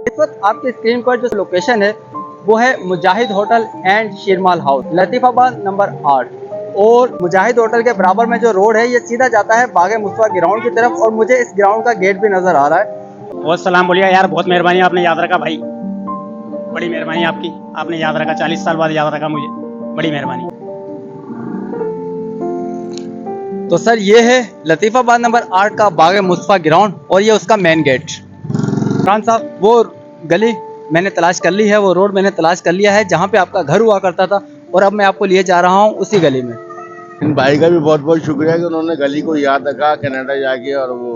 इस वक्त आपकी स्क्रीन पर जो लोकेशन है वो है Mujahid hotel and Sheermal house, Latifabad number 8। और मुजाहिद होटल के बराबर में जो रोड है ये सीधा जाता है बागे मुस्तफा ग्राउंड की तरफ, और मुझे इस ग्राउंड का गेट भी नज़र आ रहा है। बहुत सलाम बोलिएगा यार, बहुत मेहरबानी, आपने याद रखा भाई, बड़ी मेहरबानी आपकी, आपने याद रखा, 40 साल बाद याद रखा मुझे, बड़ी मेहरबानी। तो सर ये है लतीफ़ाबाद नंबर 8 का बागे मुस्तफा ग्राउंड और ये उसका मेन गेट। खान साहब वो गली मैंने तलाश कर ली है, वो रोड मैंने तलाश कर लिया है जहाँ पे आपका घर हुआ करता था, और अब मैं आपको लिए जा रहा हूँ उसी गली में। इन भाई का भी बहुत बहुत शुक्रिया कि उन्होंने गली को याद रखा कनाडा जाके, और वो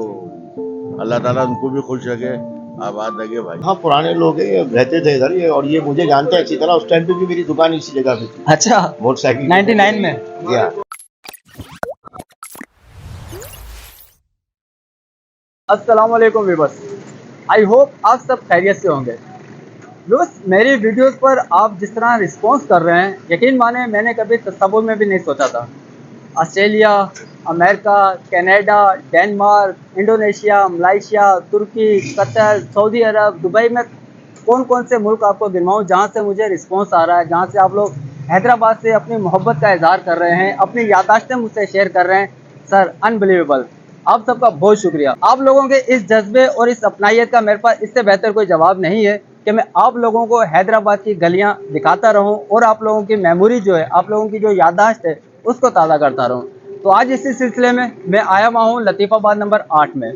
अल्लाह ताला उनको भी खुश रखे, आबाद रखे भाई। हाँ, पुराने लोग हैं, ये रहते थे इधर ये, और ये मुझे जानते हैं अच्छी तरह। उस टाइम पे भी मेरी दुकान इसी जगह पे थी। अच्छा, मोटरसाइकिल 99 में। या अस्सलाम वालेकुम व्यूअर्स, आई होप आप सब खैरियत से होंगे। व्यूअर्स, मेरी वीडियोस पर आप जिस तरह रिस्पॉन्स कर रहे हैं, यकीन माने मैंने कभी तस्वुर में भी नहीं सोचा था। Australia, America, Canada, Denmark, Indonesia, Malaysia, तुर्की, कतर, सऊदी अरब, दुबई में कौन कौन से मुल्क आपको गिनवाऊँ जहाँ से मुझे रिस्पॉन्स आ रहा है, जहाँ से आप लोग हैदराबाद से अपनी मोहब्बत का इजहार कर रहे हैं, अपनी यादाश्तें मुझसे शेयर कर रहे हैं। सर अनबिलीवेबल, आप सबका बहुत शुक्रिया। आप लोगों के इस जज्बे और इस अपनाइयत का मेरे पास इससे बेहतर कोई जवाब नहीं है कि मैं आप लोगों को हैदराबाद की गलियां दिखाता रहूं और आप लोगों की मेमोरी जो है, आप लोगों की जो याददाश्त है, उसको ताज़ा करता रहूं। तो आज इसी सिलसिले में मैं आया हुआ हूँ लतीफ़ाबाद नंबर 8 में।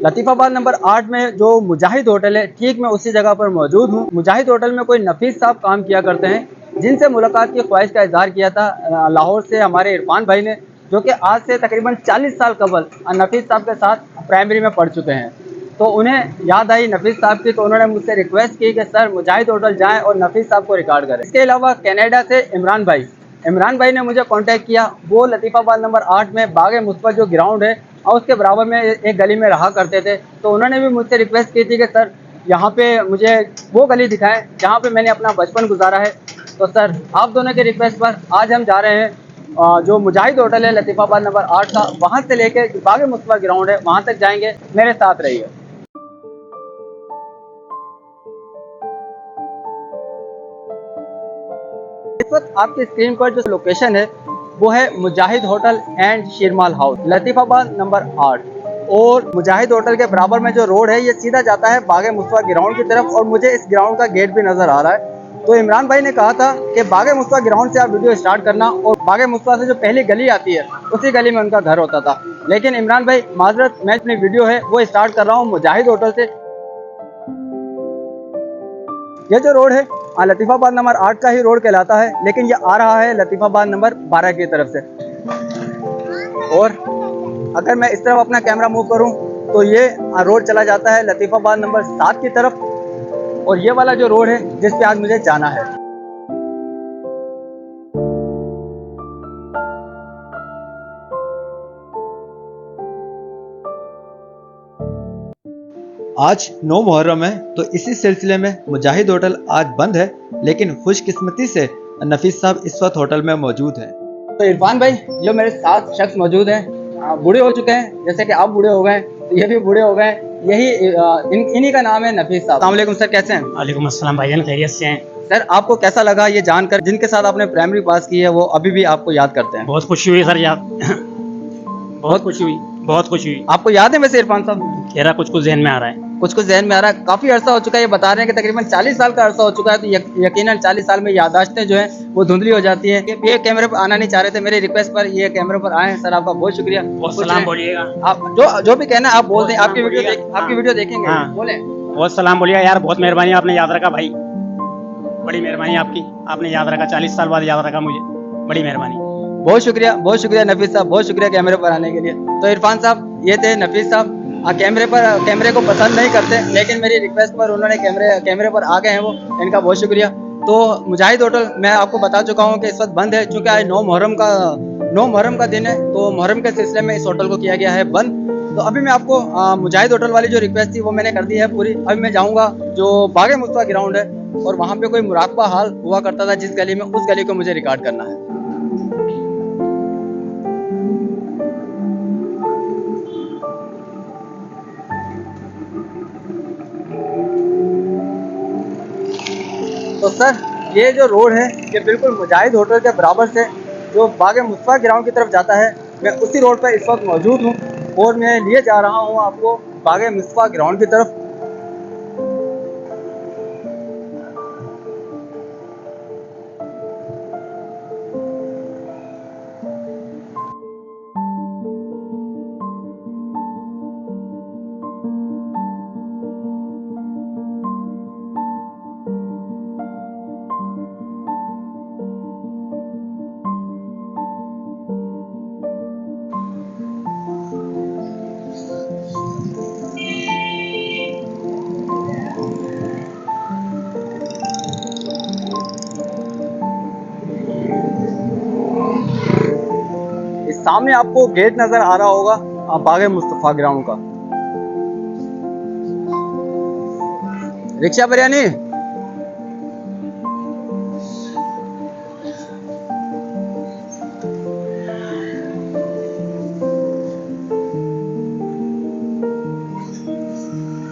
लतीफ़ाबाद नंबर 8 में जो मुजाहिद होटल है, ठीक मैं उसी जगह पर मौजूद हूँ। मुजाहिद होटल में कोई नफीस साहब काम किया करते हैं, जिनसे मुलाकात की ख्वाहिश का इजहार किया था लाहौर से हमारे इरफान भाई ने, जो कि आज से तकरीबन 40 साल कबल नफीस साहब के साथ प्राइमरी में पढ़ चुके हैं। तो उन्हें याद आई नफीस साहब की, तो उन्होंने मुझसे रिक्वेस्ट की कि सर मुजाहिद होटल जाएं और नफीस साहब को रिकॉर्ड करें। इसके अलावा कनाडा से इमरान भाई ने मुझे कांटेक्ट किया। वो लतीफ़ाबाद नंबर 8 में बागे मुस्तफा जो ग्राउंड है और उसके बराबर में एक गली में रहा करते थे, तो उन्होंने भी मुझसे रिक्वेस्ट की थी कि सर यहाँ पे मुझे वो गली दिखाएं जहाँ पे मैंने अपना बचपन गुजारा है। तो सर आप दोनों के रिक्वेस्ट पर आज हम जा रहे हैं जो मुजाहिद होटल है लतीफ़ाबाद नंबर 8 का, वहाँ से लेके बागे मुस्तफा ग्राउंड है वहाँ तक जाएंगे। मेरे साथ रहिए। इस वक्त आपकी स्क्रीन पर जो लोकेशन है वो है Mujahid hotel and Sheermal house, Latifabad number 8। और मुजाहिद होटल के बराबर में जो रोड है ये सीधा जाता है बागे मुस्तफा ग्राउंड की तरफ, और मुझे इस ग्राउंड का गेट भी नज़र आ रहा है। तो इमरान भाई ने कहा था कि बागे मुस्तफा ग्राउंड से आप वीडियो स्टार्ट करना, और बागे मुस्तफा से जो पहली गली आती है उसी गली में उनका घर होता था। लेकिन इमरान भाई माजरत, मैं अपनी वीडियो है वो स्टार्ट कर रहा हूँ मुजाहिद होटल से। ये जो रोड है लतीफ़ाबाद नंबर 8 का ही रोड कहलाता है, लेकिन ये आ रहा है लतीफ़ाबाद नंबर 12 की तरफ से। और अगर मैं इस तरफ अपना कैमरा मूव करूं तो ये रोड चला जाता है लतीफ़ाबाद नंबर 7 की तरफ, और ये वाला जो रोड है जिस पे आज मुझे जाना है। आज 9 मुहर्रम है, तो इसी सिलसिले में मुजाहिद होटल आज बंद है, लेकिन खुशकिस्मती से नफीस साहब इस वक्त होटल में मौजूद हैं। तो इरफान भाई जो मेरे साथ शख्स मौजूद हैं बूढ़े हो चुके हैं, जैसे कि आप बूढ़े हो गए, तो ये भी बूढ़े हो गए। यही इन्हीं का नाम है नफीस साहब। अस्सलाम वालेकुम सर, कैसे हैं? वालेकुम अस्सलाम भाईजान, खैरियत से हैं? सर आपको कैसा लगा ये जानकर जिनके साथ आपने प्राइमरी पास की है वो अभी भी आपको याद करते हैं? बहुत खुशी हुई सर, याद बहुत खुशी हुई, बहुत खुशी हुई। आपको याद है वैसे इरफान साहब? कह रहा कुछ कुछ जहन में आ रहा है, कुछ कुछ जहन में आ रहा है। काफ़ी अरसा हो चुका है, ये बता रहे हैं कि तकरीबन 40 साल का अरसा हो चुका है, तो यकीनन 40 साल में यादाश्तें जो हैं वो धुंधली हो जाती हैं। ये कैमरे पर आना नहीं चाह रहे थे, मेरी रिक्वेस्ट पर ये कैमरे पर आए हैं। सर आपका बहुत शुक्रिया। बहुत सलाम बोलिएगा। आप जो भी कहना है आप बोल दें। आपकी वीडियो देखेंगे। हाँ। बोले। बहुत सलाम बोलिएगा यार, बहुत मेहरबानी, आपने याद रखा भाई, बड़ी मेहरबानी आपकी, आपने याद रखा, 40 साल बाद याद रखा मुझे, बड़ी मेहरबानी। बहुत शुक्रिया नफीस साहब, बहुत शुक्रिया कैमरे पर आने के लिए। तो इरफान साहब ये थे नफीस साहब। कैमरे को पसंद नहीं करते, लेकिन मेरी रिक्वेस्ट पर उन्होंने कैमरे पर आ गए हैं वो, इनका बहुत शुक्रिया। तो मुजाहिद होटल मैं आपको बता चुका हूँ कि इस वक्त बंद है, चूँकि आज 9 मुहर्रम का दिन है, तो मुहर्रम के सिलसिले में इस होटल को किया गया है बंद। तो अभी मैं आपको मुजाहिद होटल वाली जो रिक्वेस्ट थी वो मैंने कर दी है पूरी। अभी मैं जाऊँगा जो बागे मुस्तफा ग्राउंड है, और वहाँ पे कोई मुराकबा हाल हुआ करता था जिस गली में, उस गली को मुझे रिकॉर्ड करना है। तो सर ये जो रोड है ये बिल्कुल मुजाहिद होटल के बराबर से जो बाग मुस्तफा ग्राउंड की तरफ जाता है, मैं उसी रोड पर इस वक्त मौजूद हूँ और मैं लिए जा रहा हूँ आपको बाग मुस्तफा ग्राउंड की तरफ। इस सामने आपको गेट नजर आ रहा होगा बाग मुस्तफा ग्राउंड का। रिक्शा बिरयानी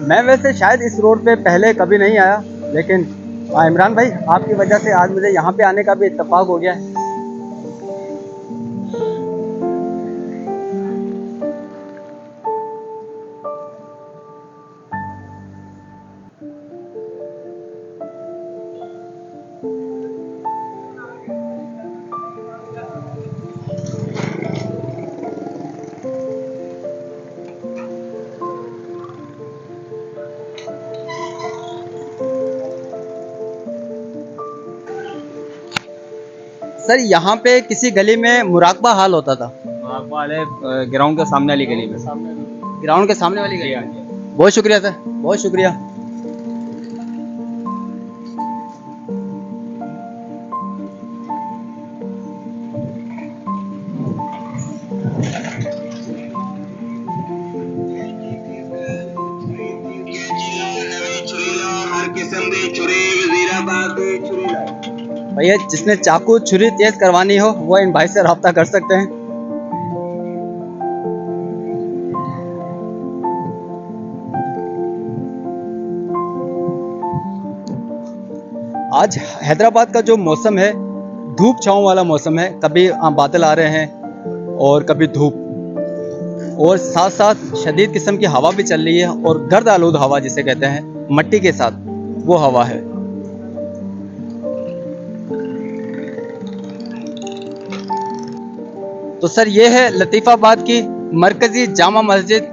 मैं वैसे शायद इस रोड पे पहले कभी नहीं आया, लेकिन इमरान भाई आपकी वजह से आज मुझे यहाँ पे आने का भी इत्तेफाक हो गया है। सर यहाँ पे किसी गली में मुराकबा हाल होता था, वाले ग्राउंड के सामने वाली गली में, ग्राउंड के सामने वाली गली में। बहुत शुक्रिया सर, बहुत शुक्रिया। भैया जिसने चाकू छुरी तेज करवानी हो वो इन भाई से रब्ता कर सकते हैं। आज हैदराबाद का जो मौसम है धूप छांव वाला मौसम है, कभी बादल आ रहे हैं और कभी धूप, और साथ साथ शदीद किस्म की हवा भी चल रही है और गर्द आलूद हवा जिसे कहते हैं मट्टी के साथ, वो हवा है। तो सर ये है लतीफ़ाबाद की मरकज़ी जामा मस्जिद,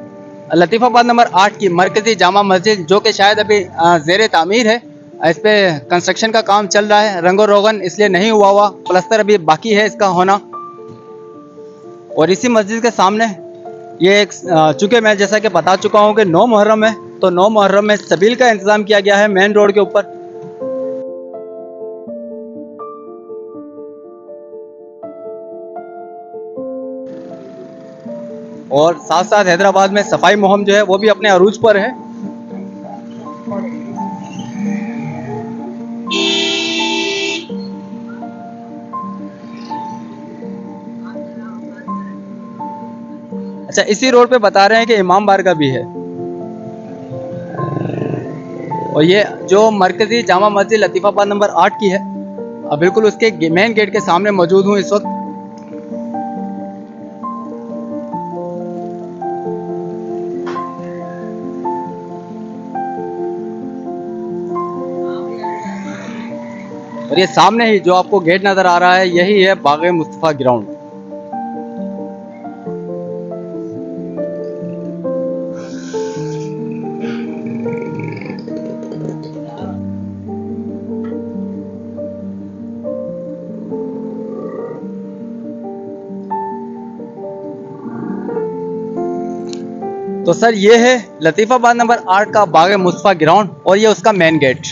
लतीफ़ाबाद नंबर 8 की मरकज़ी जामा मस्जिद, जो कि शायद अभी ज़ेर तामीर है। इस पे कंस्ट्रक्शन का काम चल रहा है, रंगो रोगन इसलिए नहीं हुआ, प्लस्तर अभी बाकी है इसका होना। और इसी मस्जिद के सामने ये एक, चूँकि मैं जैसा कि बता चुका हूँ कि 9 मुहर्रम है, तो 9 मुहर्रम में सबील का इंतज़ाम किया गया है मेन रोड के ऊपर। और साथ साथ हैदराबाद में सफाई मुहिम जो है वो भी अपने अरूज पर है। अच्छा, इसी रोड पे बता रहे हैं कि इमाम बारगाह भी है। और ये जो मरकजी जामा मस्जिद लतीफ़ाबाद नंबर 8 की है, बिल्कुल उसके मेन गेट के सामने मौजूद हूँ इस वक्त। और ये सामने ही जो आपको गेट नजर आ रहा है यही है बाग मुस्तफा ग्राउंड। तो सर ये है लतीफ़ाबाद नंबर 8 का बाग मुस्तफा ग्राउंड और ये उसका मेन गेट।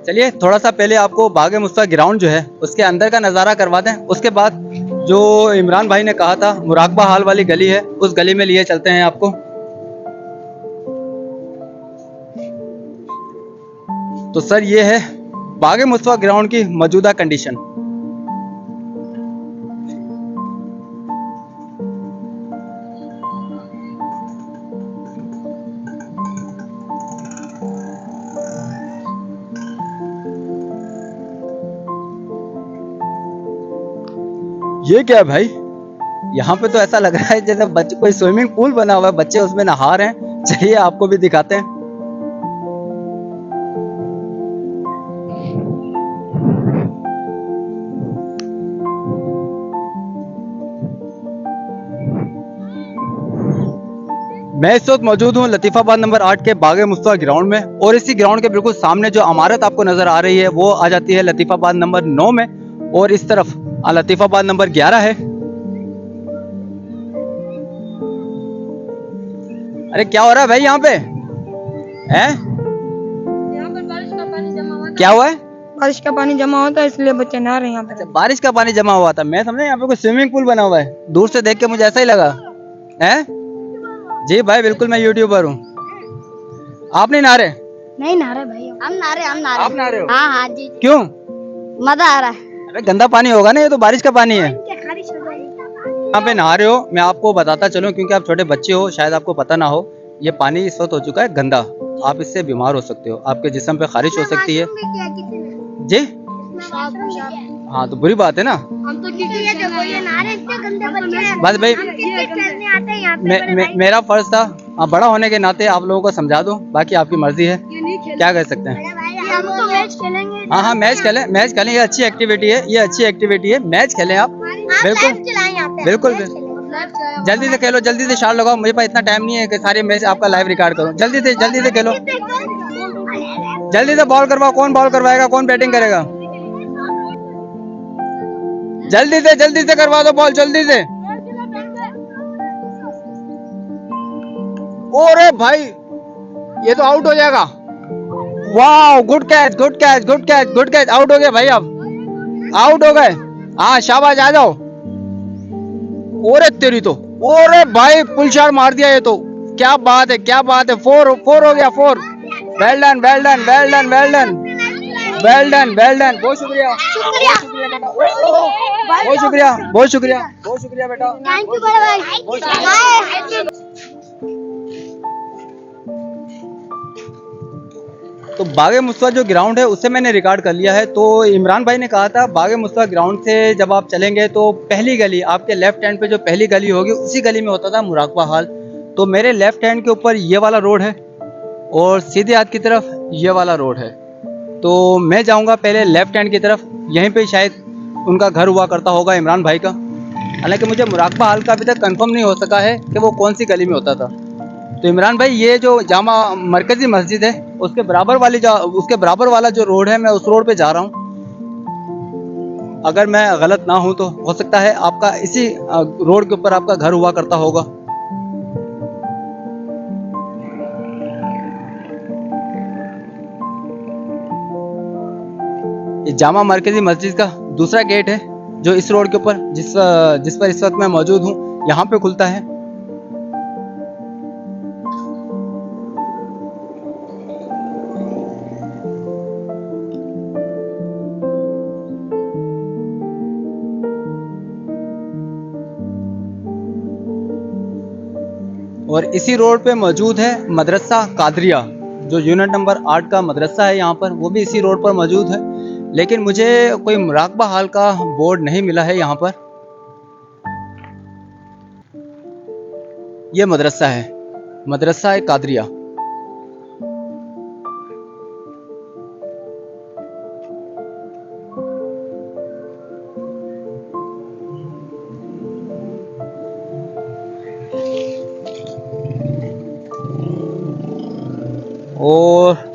चलिए थोड़ा सा पहले आपको बाग मुस्तफा ग्राउंड जो है उसके अंदर का नज़ारा करवा दें, उसके बाद जो इमरान भाई ने कहा था मुराकबा हाल वाली गली है उस गली में लिए चलते हैं आपको। तो सर ये है बाग मुस्तफा ग्राउंड की मौजूदा कंडीशन। ये क्या है भाई? यहाँ पे तो ऐसा लग रहा है जैसे बच्चे कोई स्विमिंग पूल बना हुआ है, बच्चे उसमें नहा रहे हैं। चलिए आपको भी दिखाते हैं। मैं इस वक्त मौजूद हूँ लतीफाबाद नंबर 8 के बागे मुस्तफा ग्राउंड में, और इसी ग्राउंड के बिल्कुल सामने जो इमारत आपको नजर आ रही है वो आ जाती है लतीफाबाद नंबर 9 में, और इस तरफ लतीफाबाद नंबर 11 है। अरे क्या हो रहा है भाई यहाँ पे? हैं? यहाँ पर बारिश का पानी जमा हुआ था। क्या हुआ है? बारिश का पानी जमा होता है इसलिए बच्चे नहा रहे हैं यहाँ अच्छा, पे। बारिश का पानी जमा हुआ था। मैं समझा यहाँ पे कोई स्विमिंग पूल बना हुआ है। दूर से देख के मुझे ऐसा ही लगा। हैं? जी भाई बिल्कुल, मैं यूट्यूबर हूँ। आप नहीं नहा रहे? नहीं नहा रहे भाई, हम नहा रहे आप नहा रहे हो? हाँ हाँ जी, क्यों? मजा आ रहा है। अरे गंदा पानी होगा ना, ये तो बारिश का पानी है। बारिश हो जाएगी। यहाँ पे नहा रहे हो, मैं आपको बताता चलूं क्योंकि आप छोटे बच्चे हो, शायद आपको पता ना हो। ये पानी इस वक्त हो चुका है गंदा, आप इससे बीमार हो सकते हो, आपके जिस्म पे खारिश हो सकती है। जी हाँ, तो बुरी बात है ना। हम तो ये देखो ये नहा रहे इतने गंदे बच्चे हैं। बस भाई, हम क्रिकेट खेलने आते हैं यहाँ पे। मेरा फर्ज था बड़ा होने के नाते आप लोगों को समझा दूं, बाकी आपकी मर्जी है, क्या कर सकते हैं। हम तो मैच खेलेंगे। हाँ हाँ, मैच खेलें, ये अच्छी एक्टिविटी है, ये अच्छी एक्टिविटी है, मैच खेलें आप। बिल्कुल बिल्कुल बिल्कुल, जल्दी से खेलो, जल्दी से शॉट लगाओ। मुझे पास इतना टाइम नहीं है कि सारे मैच आपका लाइव रिकॉर्ड करूं। जल्दी से खेलो, जल्दी से बॉल करवाओ। कौन बॉल करवाएगा, कौन बैटिंग करेगा? जल्दी से करवा दो बॉल, जल्दी से। ओरे भाई, ये तो आउट हो जाएगा। वाह, good catch, good catch, good catch, good catch. Out हो गए भाई, अब आउट हो गए। हाँ शाबाश, आ जाओ। ओरे तेरी तो, ओरे भाई फुल शॉट मार दिया ये तो। क्या बात है, क्या बात है। फोर हो गया, 4। Well done, well done, well done, well done, well done, well done. बहुत शुक्रिया, बहुत शुक्रिया, बहुत शुक्रिया, बहुत शुक्रिया बेटा। थैंक यू बड़े भाई। तो बागे मुस्तफा जो ग्राउंड है उससे मैंने रिकॉर्ड कर लिया है। तो इमरान भाई ने कहा था बागे मुस्तफा ग्राउंड से जब आप चलेंगे तो पहली गली, आपके लेफ्ट हैंड पे जो पहली गली होगी उसी गली में होता था मुराकबा हाल। तो मेरे लेफ्ट हैंड के ऊपर ये वाला रोड है और सीधे हाथ की तरफ ये वाला रोड है। तो मैं जाऊंगा पहले लेफ्ट हैंड की तरफ, यहीं पे शायद उनका घर हुआ करता होगा इमरान भाई का। हालांकि मुझे मुराकबा हाल का अभी तक कंफर्म नहीं हो सका है कि वो कौन सी गली में होता था। तो इमरान भाई, ये जो जामा मरकजी मस्जिद है उसके बराबर वाला जो रोड है, मैं उस रोड पे जा रहा हूँ। अगर मैं गलत ना हूँ तो हो सकता है आपका इसी रोड के ऊपर आपका घर हुआ करता होगा। ये जामा मरकजी मस्जिद का दूसरा गेट है जो इस रोड के ऊपर जिस पर इस वक्त मैं मौजूद हूँ, यहाँ पे खुलता है। और इसी रोड पे मौजूद है मदरसा कादरिया, जो यूनिट नंबर 8 का मदरसा है यहाँ पर, वो भी इसी रोड पर मौजूद है। लेकिन मुझे कोई मुराकबा हाल का बोर्ड नहीं मिला है यहाँ पर। ये मदरसा है कादरिया। और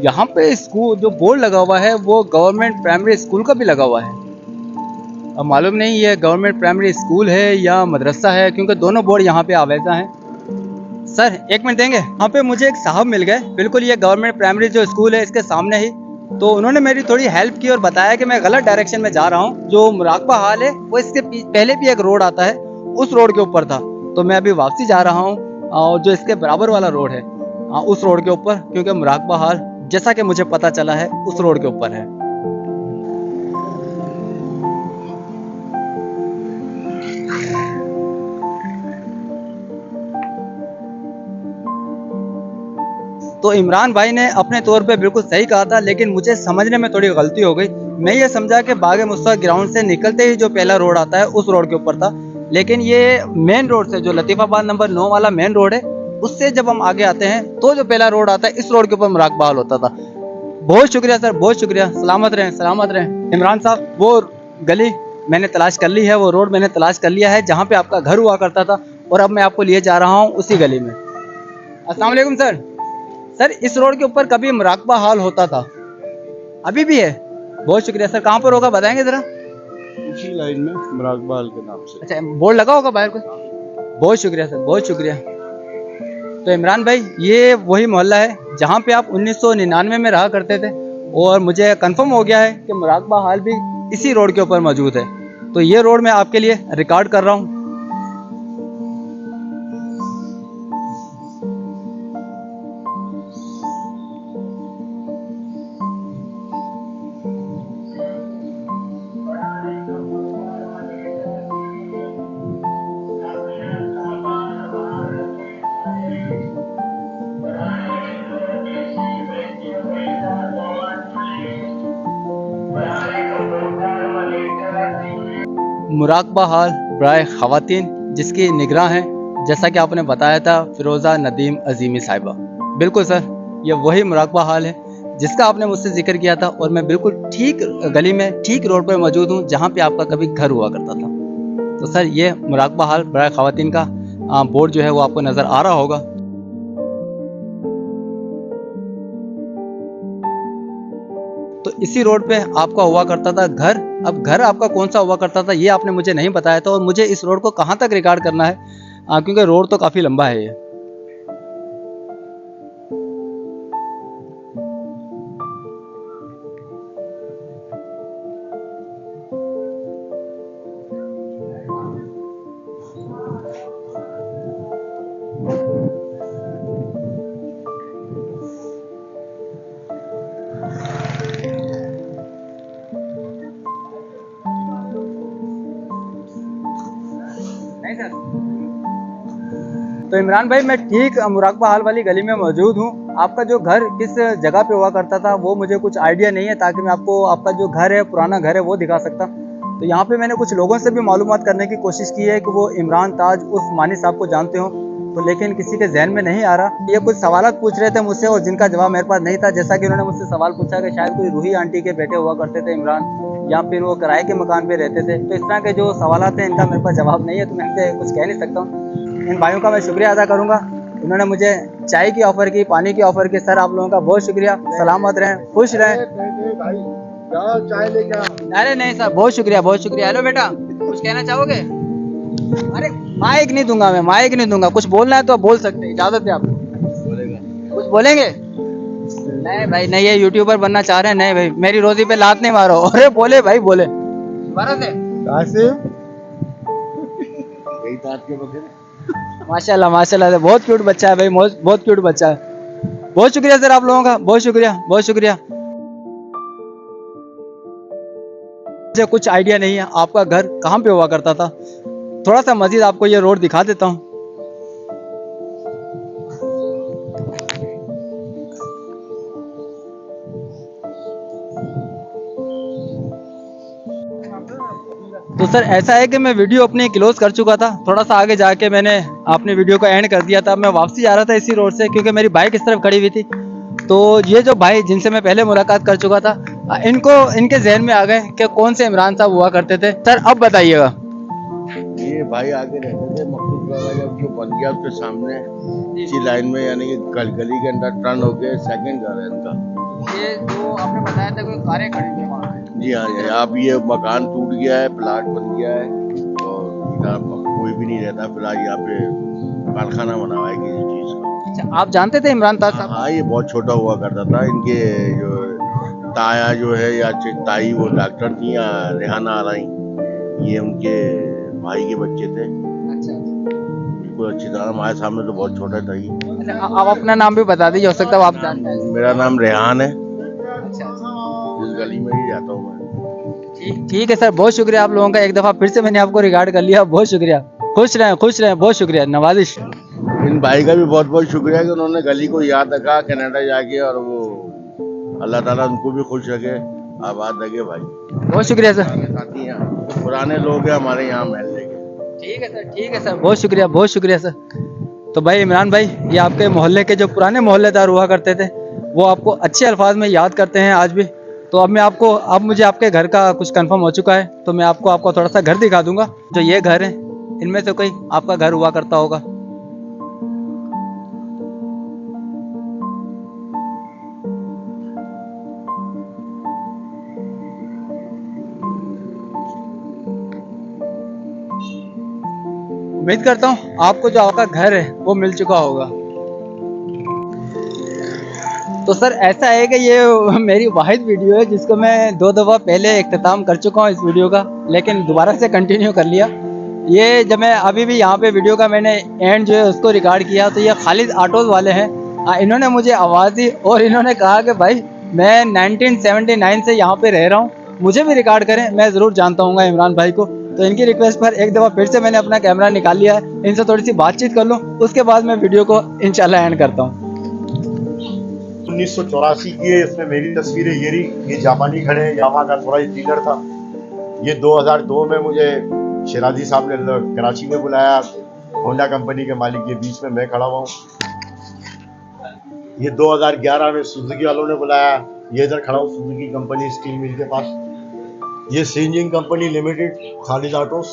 यहाँ पे स्कूल जो बोर्ड लगा हुआ है वो गवर्नमेंट प्राइमरी स्कूल का भी लगा हुआ है। अब मालूम नहीं ये गवर्नमेंट प्राइमरी स्कूल है या मदरसा है, क्योंकि दोनों बोर्ड यहाँ पे आवेजा हैं। सर 1 मिनट देंगे? यहाँ पे मुझे एक साहब मिल गए, बिल्कुल ये गवर्नमेंट प्राइमरी जो स्कूल है इसके सामने ही। तो उन्होंने मेरी थोड़ी हेल्प की और बताया कि मैं गलत डायरेक्शन में जा रहा हूँ। जो मुराकबा हाल है वो इसके पहले भी एक रोड आता है, उस रोड के ऊपर था। तो मैं अभी वापसी जा रहा हूँ और जो इसके बराबर वाला रोड है उस रोड के ऊपर, क्योंकि मुराकबा हाल जैसा कि मुझे पता चला है उस रोड के ऊपर है। तो इमरान भाई ने अपने तौर पे बिल्कुल सही कहा था, लेकिन मुझे समझने में थोड़ी गलती हो गई। मैं ये समझा कि बाग मुस्तफा ग्राउंड से निकलते ही जो पहला रोड आता है उस रोड के ऊपर था, लेकिन ये मेन रोड से जो लतीफ़ाबाद नंबर 9 वाला मेन रोड है उससे जब हम आगे आते हैं तो जो पहला रोड आता है इस रोड के ऊपर मुराकबा हाल होता था। बहुत शुक्रिया सर, बहुत शुक्रिया। सलामत रहें, सलामत रहें। इमरान साहब, वो गली मैंने तलाश कर ली है, वो रोड मैंने तलाश कर लिया है जहाँ पे आपका घर हुआ करता था, और अब मैं आपको लिए जा रहा हूँ उसी गली में। अस्सलाम वालेकुम सर। सर, इस रोड के ऊपर कभी मुराकबा हाल होता था, अभी भी है? बहुत शुक्रिया सर। कहाँ पर होगा बताएंगे ज़रा? उसी लाइन में मुराकबा हाल के नाम से। अच्छा, बोर्ड लगा होगा बाहर कोई? बहुत शुक्रिया सर, बहुत शुक्रिया। तो इमरान भाई, ये वही मोहल्ला है जहाँ पे आप 1999 में रहा करते थे, और मुझे कंफर्म हो गया है कि मुराकबा हाल भी इसी रोड के ऊपर मौजूद है। तो ये रोड मैं आपके लिए रिकॉर्ड कर रहा हूँ। मुराकबा हाल बराए ख़वातीन जिसकी निगरान है, जैसा कि आपने बताया था, फ़िरोज़ा नदीम अज़ीमी साहिबा। बिल्कुल सर, ये वही मुराकबा हाल है जिसका आपने मुझसे जिक्र किया था, और मैं बिल्कुल ठीक गली में, ठीक रोड पर मौजूद हूँ जहाँ पे आपका कभी घर हुआ करता था। तो सर, ये मुराकबा हाल बराए ख़वातीन का बोर्ड जो है वो आपको नज़र आ रहा होगा। तो इसी रोड पे आपका हुआ करता था घर। अब घर आपका कौन सा हुआ करता था ये आपने मुझे नहीं बताया था, और मुझे इस रोड को कहाँ तक रिकॉर्ड करना है, क्योंकि रोड तो काफ़ी लंबा है ये। नहीं सर। तो इमरान भाई, मैं ठीक मुराकबा हाल वाली गली में मौजूद हूँ। आपका जो घर किस जगह पे हुआ करता था वो मुझे कुछ आइडिया नहीं है, ताकि मैं आपको आपका जो घर है, पुराना घर है, वो दिखा सकता। तो यहाँ पे मैंने कुछ लोगों से भी मालूमात करने की कोशिश की है कि वो इमरान ताज उस्मानी साहब को जानते हो, तो लेकिन किसी के जहन में नहीं आ रहा। ये कुछ सवाल पूछ रहे थे मुझसे, और जिनका जवाब मेरे पास नहीं था। जैसा कि उन्होंने मुझसे सवाल पूछा कि शायद कोई रूही आंटी के बेटे हुआ करते थे इमरान, या फिर वो किराए के मकान पे रहते थे। तो इस तरह के जो सवाल हैं इनका मेरे पास जवाब नहीं है, तो मैं इनसे कुछ कह नहीं सकता हूँ। इन भाइयों का मैं शुक्रिया अदा करूँगा, उन्होंने मुझे चाय की ऑफ़र की, पानी की ऑफ़र की। सर, आप लोगों का बहुत शुक्रिया। सलामत रहें, खुश रहें। चाय लेके। अरे नहीं सर, बहुत शुक्रिया, बहुत शुक्रिया। हेलो बेटा, कुछ कहना चाहोगे? अरे माइक नहीं दूंगा मैं, माइक नहीं दूंगा। कुछ बोलना है तो बोल सकते हैं, इजाज़त है आपको। कुछ बोलेंगे? नहीं भाई नहीं, ये यूट्यूबर बनना चाह रहे हैं। नहीं भाई, मेरी रोजी पे लात नहीं मारो। अरे बोले भाई, बोले। माशाल्लाह माशाल्लाह, बहुत क्यूट बच्चा है भाई, बहुत क्यूट बच्चा है। बहुत शुक्रिया सर आप लोगों का, बहुत शुक्रिया, बहुत शुक्रिया। मुझे कुछ आइडिया नहीं है आपका घर कहाँ पे हुआ करता था। थोड़ा सा मजीद आपको ये रोड दिखा देता हूँ। तो सर, ऐसा है कि मैं वीडियो अपनी क्लोज कर चुका था। थोड़ा सा आगे जाके मैंने अपनी वीडियो को एंड कर दिया था। मैं वापसी जा रहा था इसी रोड से, क्योंकि मेरी बाइक इस तरफ खड़ी हुई थी। तो ये जो भाई जिनसे मैं पहले मुलाकात कर चुका था, इनके जहन में आ गए कि कौन से इमरान साहब हुआ करते थे। सर, अब बताइएगा। ये भाई आगे रहते थे, मकसूद बाबा जब जो बन गया उसके सामने इसी लाइन में, यानी कि गली के अंदर टर्न हो गए, सेकंड घर है इनका। ये जो आपने बताया था कोई कारें खड़ी थी वहाँ पे। जी हाँ, अब ये मकान टूट गया है, प्लाट बन गया है, और यहाँ कोई भी नहीं रहता फिलहाल। यहाँ पे कारखाना बना हुआ है किसी चीज का। अच्छा, आप जानते थे इमरान ताज साहब? हाँ, ये बहुत छोटा हुआ करता था। इनके जो ताया जो है या ताई, वो डॉक्टर थी, या रेहाना आलाई, ये उनके भाई के बच्चे थे। अच्छा, बिल्कुल अच्छी तरह। हमारे सामने तो बहुत छोटा था ये। अच्छा, आप अपना नाम भी बता दीजिए, हो सकता है आप जानते हैं। मेरा नाम रेहान है, अच्छा, इस गली में ही जाता हूँ मैं। ठीक है सर, बहुत शुक्रिया आप लोगों का। एक दफ़ा फिर से मैंने आपको रिकॉर्ड कर लिया, बहुत शुक्रिया। खुश रहें, खुश रहें, बहुत शुक्रिया। नवाजिश। इन भाई का भी बहुत बहुत शुक्रिया कि उन्होंने गली को याद रखा कनाडा जाके, और वो अल्लाह ताला उनको भी खुश रखे, आबाद लगे भाई। बहुत शुक्रिया सर। हमारे साथी हैं, पुराने लोग हैं हमारे यहाँ महल्ले के। ठीक है सर, ठीक है सर, बहुत शुक्रिया, बहुत शुक्रिया सर। तो भाई इमरान भाई, ये आपके मोहल्ले के जो पुराने मोहल्लेदार हुआ करते थे, वो आपको अच्छे अल्फाज में याद करते हैं आज भी। तो अब मुझे आपके घर का कुछ कंफर्म हो चुका है, तो मैं आपको थोड़ा सा घर दिखा दूंगा। जो ये घर है, इनमें से कोई आपका घर हुआ करता होगा। उम्मीद करता हूँ आपको जो आपका घर है वो मिल चुका होगा। तो सर ऐसा है कि ये मेरी वाहिद वीडियो है जिसको मैं 2 दफ़ा पहले इख्तिताम कर चुका हूँ इस वीडियो का, लेकिन दोबारा से कंटिन्यू कर लिया। ये जब मैं अभी भी यहाँ पे वीडियो का मैंने एंड जो है उसको रिकॉर्ड किया, तो ये खालिद ऑटोज़ वाले हैं। इन्होंने मुझे आवाज़ दी और इन्होंने कहा कि भाई मैं 1979 से यहाँ पे रह रहा हूँ, मुझे भी रिकॉर्ड करें। मैं ज़रूर जानता हूँ इमरान भाई को, तो इनकी रिक्वेस्ट पर एक दफ़ा फिर से मैंने अपना कैमरा निकाल लिया है। इनसे थोड़ी सी बातचीत कर लूँ, उसके बाद मैं वीडियो को इंशाल्लाह एंड करता हूँ। 1984 की है, इसमें मेरी तस्वीरें ये रही। ये जापानी खड़े हैं, यामा का थोड़ा डीलर था। ये 2002 में मुझे शिराजी साहब ने कराची में बुलाया, होंडा कंपनी के मालिक के बीच में मैं खड़ा हुआ हूँ। ये 2011 में सुजुकी वालों ने बुलाया, ये इधर खड़ा हूँ सुजुकी कंपनी स्टील मिल के पास। ये सिंजिंग company limited Khalid autos.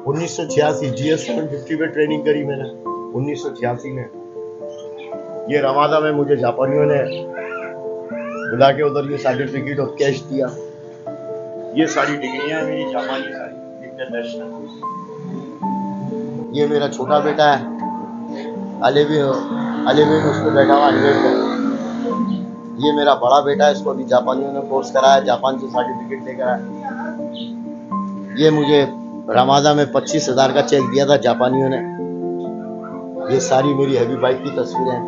1986 GS 750 में ट्रेनिंग करी मैंने 1986 में। ये रवादा में मुझे जापानियों ने बुला के उधर ये सर्टिफिकेट और कैश दिया। ये सारी डिग्रियां मेरी जापानी सारी इंटरनेशनल। ये मेरा छोटा बेटा है, अलेवी में उस पर बैठा हुआ है। ये मेरा बड़ा बेटा है, इसको अभी जापानियों ने कोर्स कराया, जापान से सर्टिफिकेट लेकर आया। ये मुझे रमादा में 25,000 का चेक दिया था जापानियों ने। ये सारी मेरी हैवी बाइक की तस्वीरें हैं।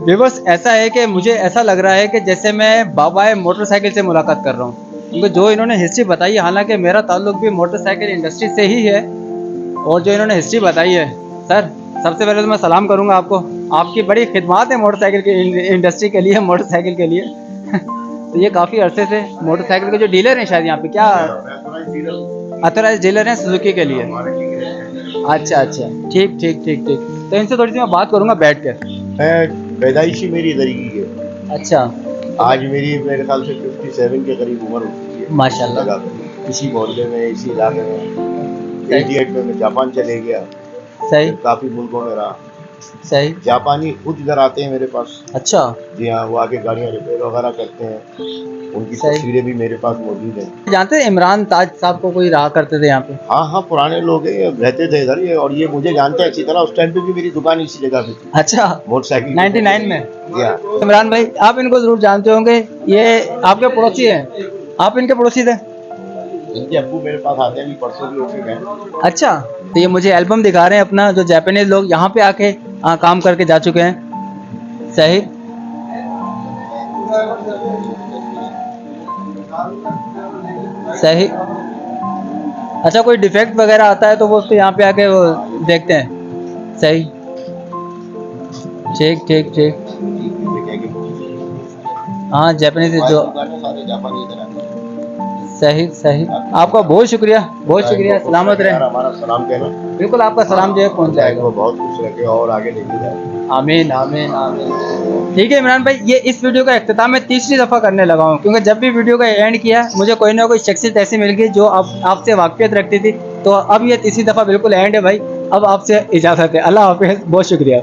व्यूअर्स, ऐसा है कि मुझे ऐसा लग रहा है कि जैसे मैं बाबा मोटरसाइकिल से मुलाकात कर रहा हूँ, क्योंकि जो इन्होंने हिस्ट्री बताई है, हालांकि मेरा ताल्लुक भी मोटरसाइकिल इंडस्ट्री से ही है, और जो इन्होंने हिस्ट्री बताई है, सर सबसे पहले तो मैं सलाम करूंगा आपको। आपकी बड़ी खिदमत है मोटरसाइकिल की इंडस्ट्री के लिए, मोटरसाइकिल के लिए। तो ये काफ़ी अरसे से मोटरसाइकिल के जो डीलर हैं शायद यहाँ पे, क्या ऑथराइज डीलर हैं सुजुकी के लिए? अच्छा, ठीक। तो इनसे थोड़ी सी मैं बात करूंगा बैठ कर। मैं पैदाइशी मेरी इधर की है। अच्छा, आज मेरे ख्याल से 57 के करीब उम्र हो चुकी है माशाल्लाह। इसी मोहल्ले में, इसी इलाके में। 88 में मैं जापान चले गया, सही, काफी मुल्कों में रहा। सही। जापानी खुद इधर आते हैं मेरे पास। अच्छा, जी हाँ, वो आके गाड़ियाँ रिपेयर वगैरह करते हैं। उनकी सही। तस्वीरें भी मेरे पास मौजूद हैं। जानते हैं इमरान ताज साहब को कोई रहा करते थे यहाँ पे? हाँ, पुराने लोग हैं, ये रहते थे इधर ये, और ये मुझे जानते हैं अच्छी तरह। उस टाइम पे भी मेरी दुकान इसी जगह पे थी। अच्छा, मोटरसाइकिल 99 में? जी हाँ। इमरान भाई, आप इनको जरूर जानते होंगे, ये आपके पड़ोसी हैं, आप इनके पड़ोसी थे? इनके अब्बू मेरे पास आते हैं, परसों भी होके गए। अच्छा, तो ये मुझे एल्बम दिखा रहे हैं अपना, जो जापानीज लोग यहाँ पे आके काम करके जा चुके हैं। सही, सही। अच्छा, कोई डिफेक्ट वगैरह आता है तो वो उसको यहाँ पे आके वो देखते हैं। सही, ठीक। हाँ, जापानीज जो, सारे जापानी इधर आते हैं। सही। आपका बहुत शुक्रिया, सलामत रहे। हमारा सलाम कहना। बिल्कुल, आपका सलाम जो है पहुँच जाएगा। वो बहुत खुश रखे और आगे लेके जाए। आमीन। ठीक है इमरान भाई, ये इस वीडियो का इख्तिताम मैं तीसरी दफ़ा करने लगा हूँ, क्योंकि जब भी वीडियो का एंड किया मुझे कोई ना कोई शख्सियत ऐसी मिल गई जो आपसे वाक़फ़ियत रखती थी, तो अब ये तीसरी दफ़ा बिल्कुल एंड है भाई। अब आपसे इजाज़त है, अल्लाह हाफ़िज़, बहुत शुक्रिया।